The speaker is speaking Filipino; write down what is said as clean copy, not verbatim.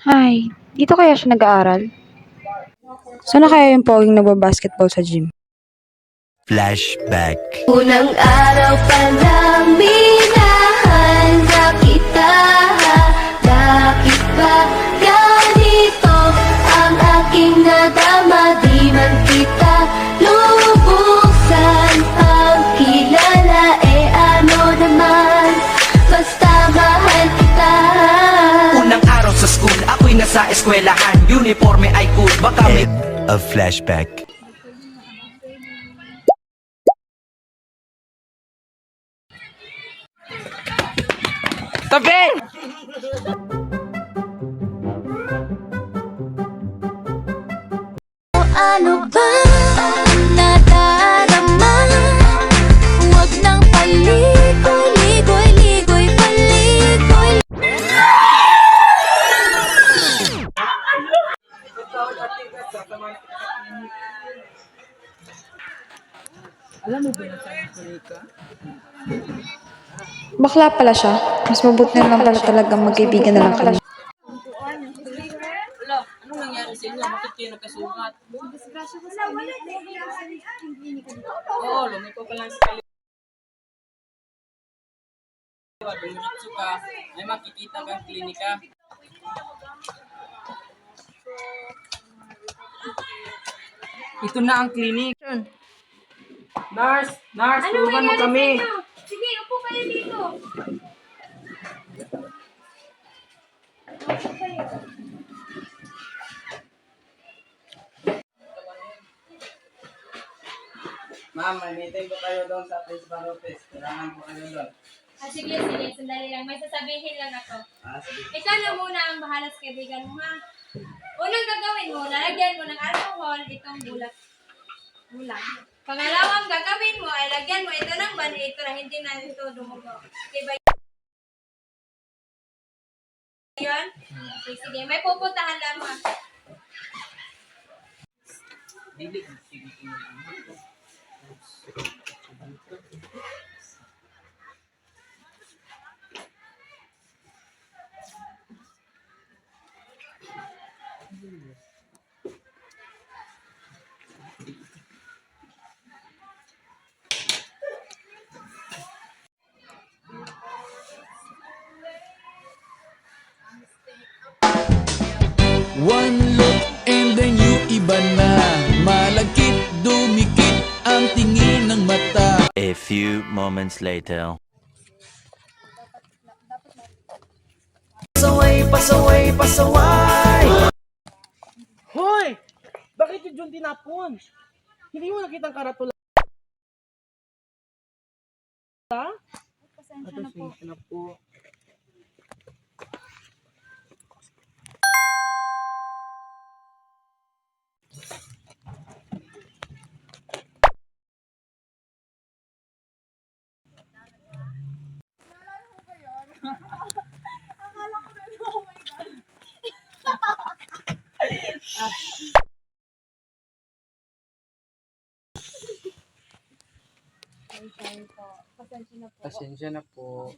Hi, dito kaya siya nag-aaral? Sana kaya yung poging nagbabasketball sa gym? Flashback. Unang araw pa lang minahal kita. Bakit ba ganito ang aking nadama? Di man kita lubusan ang kilala. Ano naman, basta mahal kita. Unang araw sa school, ako'y nasa eskwelahan. Uniforme ay cool, baka may End of flashback. tabi! Ano ba nadarama? Huwag nang paligoy, ligoy, ligoy, paligoy. Bakla pala siya. Mas mabuti na lang pala talagang magkaibigan na lang kami. Wala, anong nangyari sa inyo? Bakit kayo nagkasugat? Oo, lumiko ka lang sa kaliwa. Dumiritso ka, ay makikita kang klinika. Ito na ang klinik. Nurse, tulungan mo kami. Sige, upo kayo dito. Ma'am, may meeting ko kayo doon sa principal office. Kailangan ko kayo doon. Sige, sandali lang. May sasabihin lang ako. Sige. Ikaw na muna ang bahala sa kaibigan mo, ha? Unang gagawin mo, lalagyan mo ng alcohol itong bulat. Pangalawang gagawin mo ay lagyan mo ito ng banito na hindi na ito dumugo. Okay ba yun? Okay, sige. May pupuntahan lang, ha? One look and then you iba na. Malagkit, dumikit ang tingin ng mata. A few moments later. Pasaway! Hoy! Bakit yung John tinapon? Hindi mo nakita ang karatula? Pasensya na po. Pasensya na po.